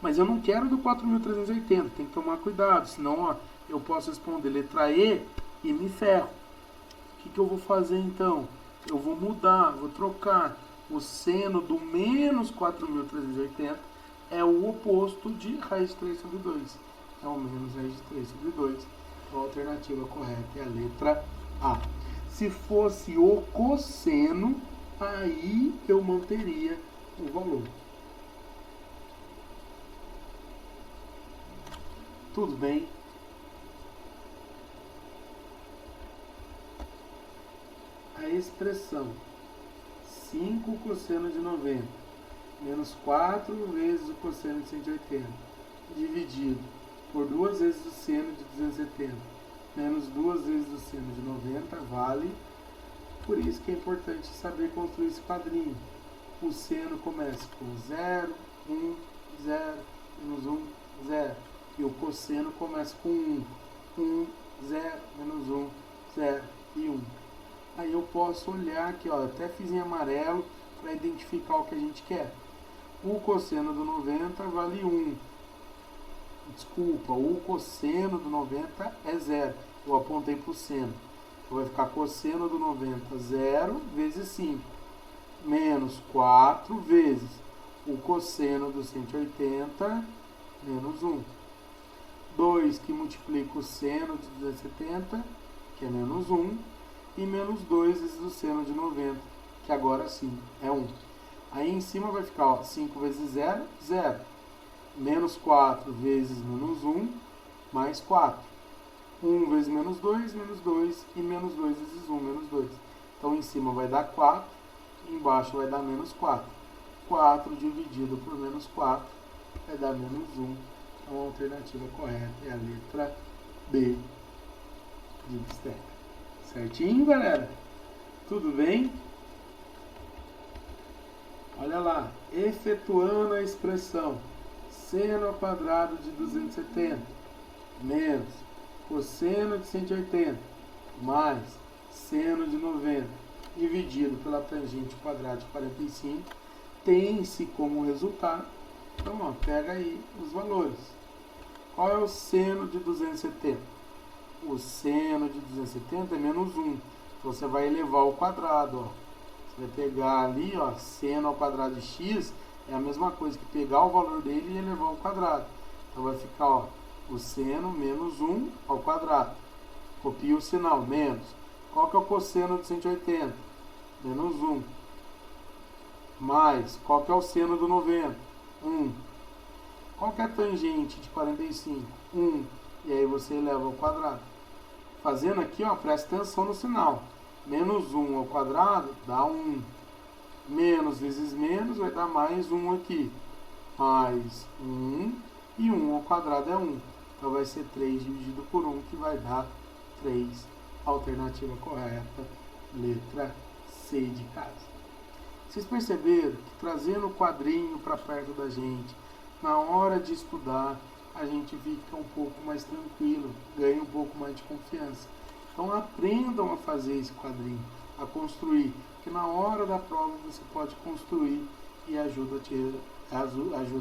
Mas eu não quero do 4.380, tem que tomar cuidado, senão ó, eu posso responder letra E e me ferro. O que eu vou fazer então? Eu vou mudar, vou trocar. O seno do menos 4.380 é o oposto de raiz de 3 sobre 2. É o menos raiz de 3 sobre 2. Então a alternativa correta é a letra A. Se fosse o cosseno, aí eu manteria o valor. Tudo bem? A expressão 5 cosseno de 90 menos 4 vezes o cosseno de 180 dividido por 2 vezes o seno de 270 menos 2 vezes o seno de 90 vale. Por isso que é importante saber construir esse quadrinho. O seno começa com 0, 1, 0, menos 1, 0. E o cosseno começa com 1, 1, 0, menos 1, 0 e 1. Aí eu posso olhar aqui, ó, até fiz em amarelo para identificar o que a gente quer. O cosseno do 90 vale 1. Desculpa, o cosseno do 90 é 0. Eu apontei para o seno. Então vai ficar cosseno do 90, 0 vezes 5. Menos 4 vezes o cosseno do 180, menos 1. 2 que multiplica o seno de 270, que é menos 1. E menos 2 vezes o seno de 90, que agora sim é 1. Aí em cima vai ficar ó, 5 vezes 0, 0. Menos 4 vezes menos 1, mais 4. 1 vezes menos 2 e menos 2 vezes 1, menos 2. Então em cima vai dar 4, embaixo vai dar menos 4. 4 dividido por menos 4 vai dar menos 1. Então a alternativa correta é a letra B de Bisteca. Certinho, galera? Tudo bem? Olha lá, efetuando a expressão seno ao quadrado de 270 menos cosseno de 180 mais seno de 90 dividido pela tangente ao quadrado de 45 tem-se como resultado. Então, ó, pega aí os valores. Qual é o seno de 270? O seno de 270 é menos 1. Você vai elevar ao quadrado. Ó. Você vai pegar ali, ó, seno ao quadrado de x é a mesma coisa que pegar o valor dele e elevar ao quadrado. Então vai ficar ó, o seno menos 1 ao quadrado. Copia o sinal, menos. Qual que é o cosseno de 180? Menos 1. Mais. Qual que é o seno do 90? 1. Qual que é a tangente de 45? 1. E aí você eleva ao quadrado. Fazendo aqui, ó, presta atenção no sinal. Menos 1 ao quadrado dá 1. Menos vezes menos vai dar mais 1 aqui. Mais 1. E 1 ao quadrado é 1. Então vai ser 3 dividido por 1, que vai dar 3. Alternativa correta, letra C de casa. Vocês perceberam que trazendo o quadrinho para perto da gente, na hora de estudar, a gente fica um pouco mais tranquilo, ganha um pouco mais de confiança. Então aprendam a fazer esse quadrinho, a construir, que na hora da prova você pode construir e ajuda a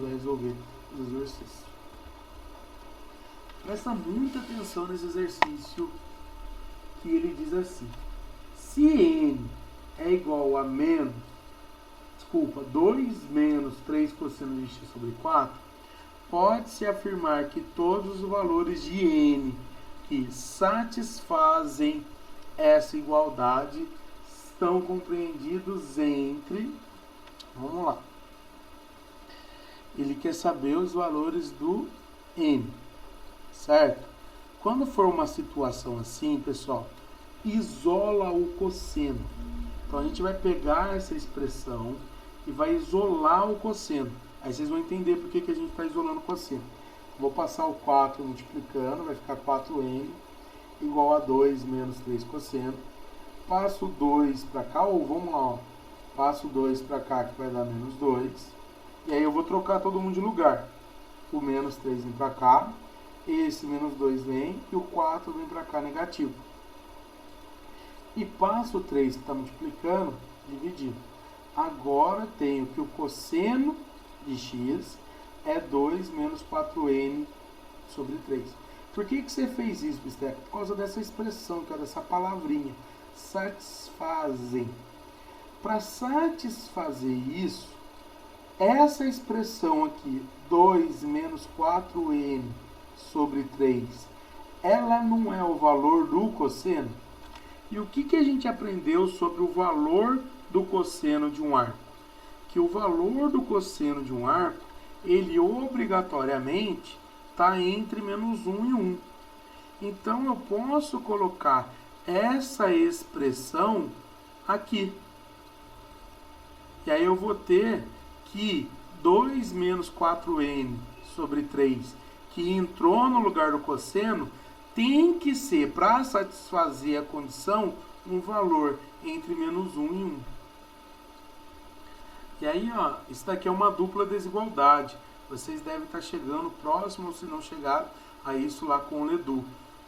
resolver os exercícios. Presta muita atenção nesse exercício que ele diz assim: se n é igual a 2 menos 3 cosseno de x sobre 4, pode-se afirmar que todos os valores de n que satisfazem essa igualdade estão compreendidos entre... Vamos lá. Ele quer saber os valores do n, certo? Quando for uma situação assim, pessoal, isola o cosseno. Então, a gente vai pegar essa expressão e vai isolar o cosseno. Aí vocês vão entender por que a gente está isolando o cosseno. Vou passar o 4 multiplicando, vai ficar 4n igual a 2 menos 3 cosseno. Passo o 2 para cá, ou vamos lá, ó. Passo o 2 para cá, que vai dar menos 2. E aí eu vou trocar todo mundo de lugar. O menos 3 vem para cá, esse menos 2 vem, e o 4 vem para cá negativo. E passo o 3 que está multiplicando, dividindo. Agora tenho que o cosseno de x é 2 menos 4n sobre 3. Por que você fez isso, Bisteca? Por causa dessa expressão, que é dessa palavrinha. Satisfazem. Para satisfazer isso, essa expressão aqui, 2 menos 4n sobre 3, ela não é o valor do cosseno? E o que a gente aprendeu sobre o valor do cosseno de um arco? Que o valor do cosseno de um arco, ele obrigatoriamente está entre menos 1 e 1. Então, eu posso colocar essa expressão aqui. E aí eu vou ter que 2 menos 4n sobre 3, que entrou no lugar do cosseno, tem que ser, para satisfazer a condição, um valor entre menos 1 e 1. E aí, ó, isso daqui é uma dupla desigualdade. Vocês devem estar chegando próximo, ou se não chegaram, a isso lá com o Ledu.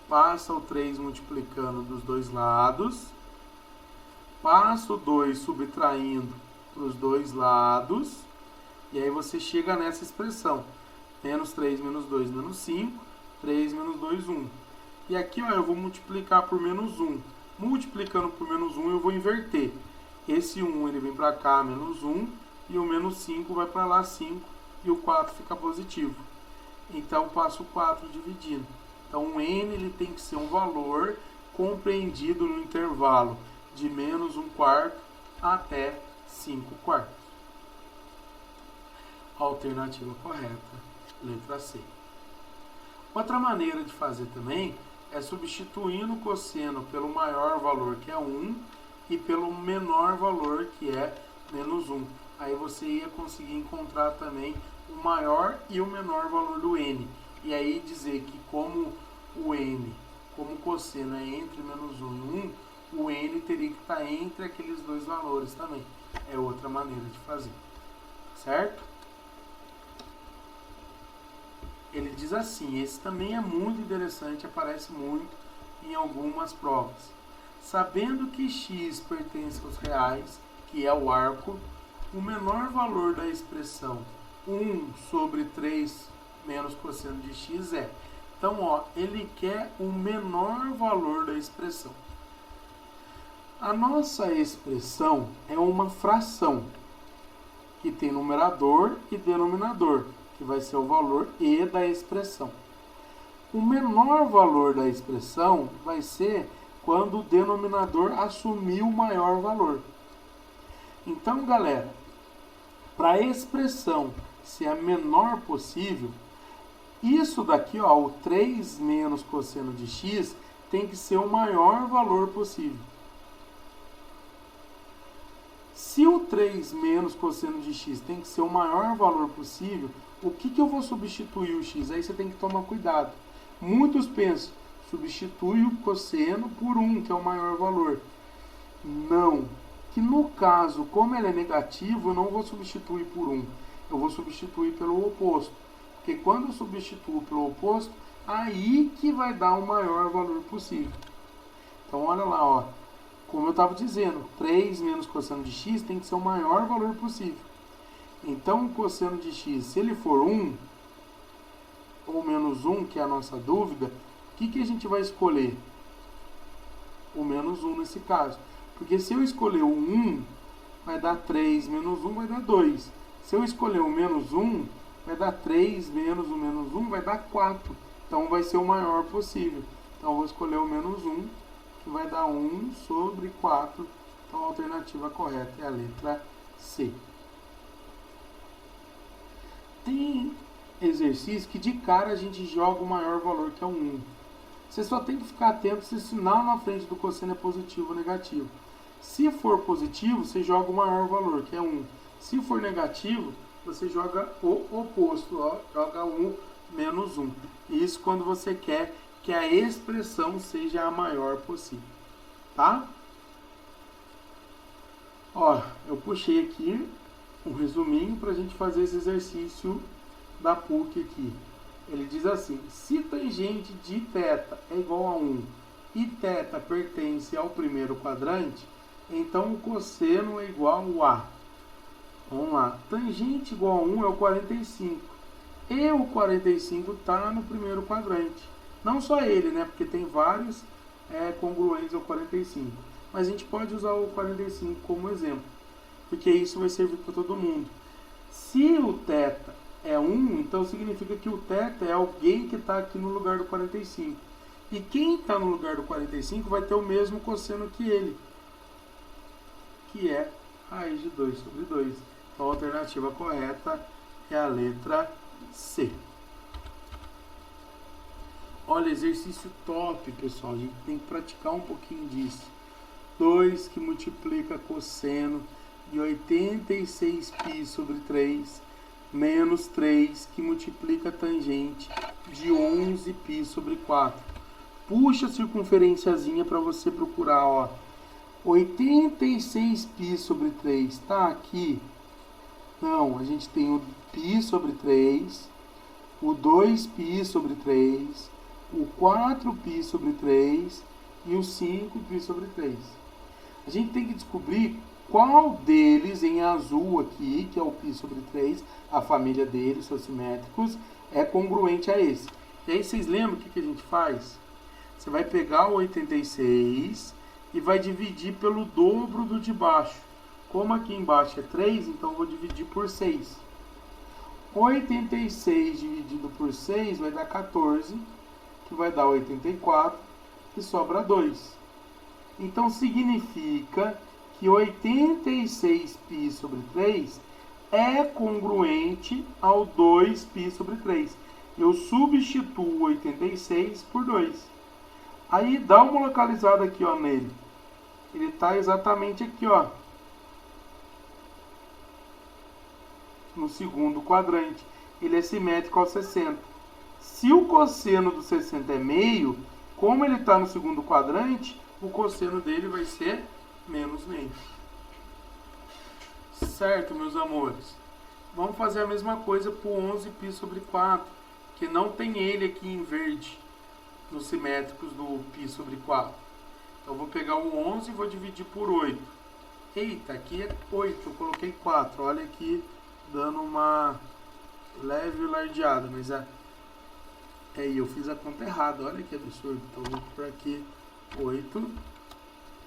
Passa o 3 multiplicando dos dois lados. Passa o 2 subtraindo para os dois lados. E aí você chega nessa expressão. Menos 3 menos 2 menos 5. 3 menos 2, 1. E aqui, ó, eu vou multiplicar por menos 1. Multiplicando por menos 1, eu vou inverter. Esse 1 ele vem para cá, menos 1. E o menos 5 vai para lá, 5. E o 4 fica positivo. Então, passo o 4 dividindo. Então, o n ele tem que ser um valor compreendido no intervalo de menos 1/4 até 5/4. Alternativa correta, letra C. Outra maneira de fazer também é substituindo o cosseno pelo maior valor, que é 1, e pelo menor valor, que é menos 1. Aí você ia conseguir encontrar também o maior e o menor valor do n. E aí dizer que como o n, como o cosseno é entre menos 1 e 1, o n teria que estar entre aqueles dois valores também. É outra maneira de fazer. Certo? Ele diz assim, esse também é muito interessante, aparece muito em algumas provas. Sabendo que x pertence aos reais, que é o arco, o menor valor da expressão 1 sobre 3 menos cosseno de x é. Então, ó, ele quer o menor valor da expressão. A nossa expressão é uma fração, que tem numerador e denominador, que vai ser o valor e da expressão. O menor valor da expressão vai ser quando o denominador assumir o maior valor. Então, galera, para a expressão ser a menor possível, isso daqui, ó, o 3 menos cosseno de x, tem que ser o maior valor possível. Se o 3 menos cosseno de x tem que ser o maior valor possível, o que eu vou substituir o x? Aí você tem que tomar cuidado. Muitos pensam, substitui o cosseno por 1, que é o maior valor. Não. Que no caso, como ele é negativo, eu não vou substituir por 1. Eu vou substituir pelo oposto. Porque quando eu substituo pelo oposto, aí que vai dar o maior valor possível. Então, olha lá, ó. Como eu estava dizendo, 3 menos cosseno de x tem que ser o maior valor possível. Então, o cosseno de x, se ele for 1, ou menos 1, que é a nossa dúvida, o que a gente vai escolher? O menos 1 nesse caso. Porque se eu escolher o 1, vai dar 3 menos 1, vai dar 2. Se eu escolher o menos 1, vai dar 3 menos o menos 1, vai dar 4. Então, vai ser o maior possível. Então, eu vou escolher o menos 1, que vai dar 1 sobre 4 Então a alternativa correta é a letra C. Tem exercício que de cara a gente joga o maior valor, que é o 1. Você só tem que ficar atento se o sinal na frente do cosseno é positivo ou negativo. Se for positivo, você joga o maior valor, que é 1. Se for negativo, você joga o oposto, ó, joga 1 menos 1. Isso quando você quer que a expressão seja a maior possível, tá? Ó, eu puxei aqui um resuminho para a gente fazer esse exercício da PUC aqui. Ele diz assim: se tangente de θ é igual a 1 e θ pertence ao primeiro quadrante, então o cosseno é igual a A. Vamos lá. Tangente igual a 1 é o 45. E o 45 está no primeiro quadrante. Não só ele, né? Porque tem vários congruentes ao 45. Mas a gente pode usar o 45 como exemplo, porque isso vai servir para todo mundo. Se o θ é 1, então significa que o θ é alguém que está aqui no lugar do 45. E quem está no lugar do 45 vai ter o mesmo cosseno que ele, que é raiz de 2 sobre 2. Então a alternativa correta é a letra C. Olha, exercício top, pessoal. A gente tem que praticar um pouquinho disso. 2 que multiplica cosseno de 86π sobre 3, menos 3 que multiplica tangente de 11π sobre 4. Puxa a circunferenciazinha para você procurar, ó. 86π sobre 3 está aqui? Não, a gente tem o π sobre 3, o 2π sobre 3, o 4π sobre 3 e o 5π sobre 3. A gente tem que descobrir qual deles, em azul aqui, que é o π sobre 3, a família deles, seus simétricos, é congruente a esse. E aí vocês lembram o que a gente faz? Você vai pegar o 86 e vai dividir pelo dobro do de baixo. Como aqui embaixo é 3, então eu vou dividir por 6. 86 dividido por 6 vai dar 14, que vai dar 84, e sobra 2. Então significa que 86π sobre 3 é congruente ao 2π sobre 3. Eu substituo 86 por 2. Aí dá uma localizada aqui, ó, nele. Ele está exatamente aqui, ó, no segundo quadrante. Ele é simétrico ao 60. Se o cosseno do 60 é meio, como ele está no segundo quadrante, o cosseno dele vai ser menos meio. Certo, meus amores? Vamos fazer a mesma coisa para o 11π sobre 4, que não tem ele aqui em verde, nos simétricos do π sobre 4. Então, eu vou pegar o 11 e vou dividir por 8. Eita, aqui é 8, eu coloquei 4. Olha aqui, dando uma leve lardeada, mas eu fiz a conta errada, olha que absurdo. Então, eu vou por aqui 8,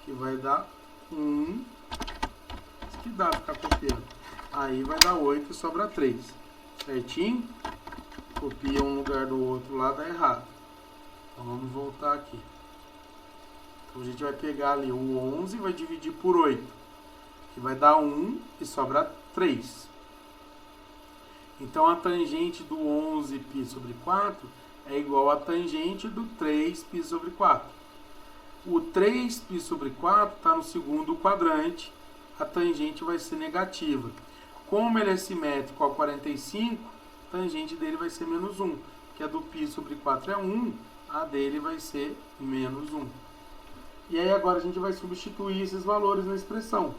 que vai dar 1. Isso que dá pra ficar copiando. Aí vai dar 8 e sobra 3. Certinho? Copia um lugar do outro lá, dá errado. Então vamos voltar aqui. Então a gente vai pegar ali o 11 e vai dividir por 8. Que vai dar 1 e sobra 3. Então a tangente do 11π sobre 4 é igual à tangente do 3π sobre 4. O 3π sobre 4 está no segundo quadrante, a tangente vai ser negativa. Como ele é simétrico ao 45, a tangente dele vai ser menos 1, porque a do π sobre 4 é 1, a dele vai ser menos 1. E aí agora a gente vai substituir esses valores na expressão.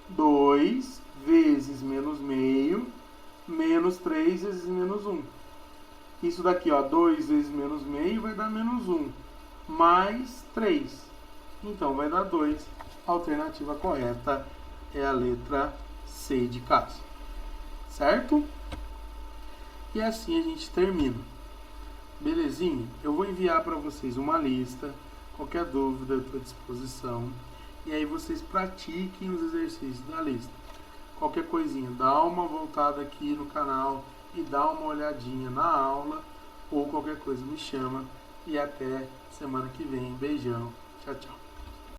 2 vezes menos meio, menos 3 vezes menos 1. Isso daqui, ó, 2 vezes menos meio vai dar menos 1, mais 3. Então vai dar 2. A alternativa correta é a letra C de caso. Certo? E assim a gente termina. Belezinha? Eu vou enviar para vocês uma lista. Qualquer dúvida eu estou à disposição. E aí vocês pratiquem os exercícios da lista. Qualquer coisinha, dá uma voltada aqui no canal e dá uma olhadinha na aula. Ou qualquer coisa me chama. E até semana que vem. Beijão. Tchau, tchau.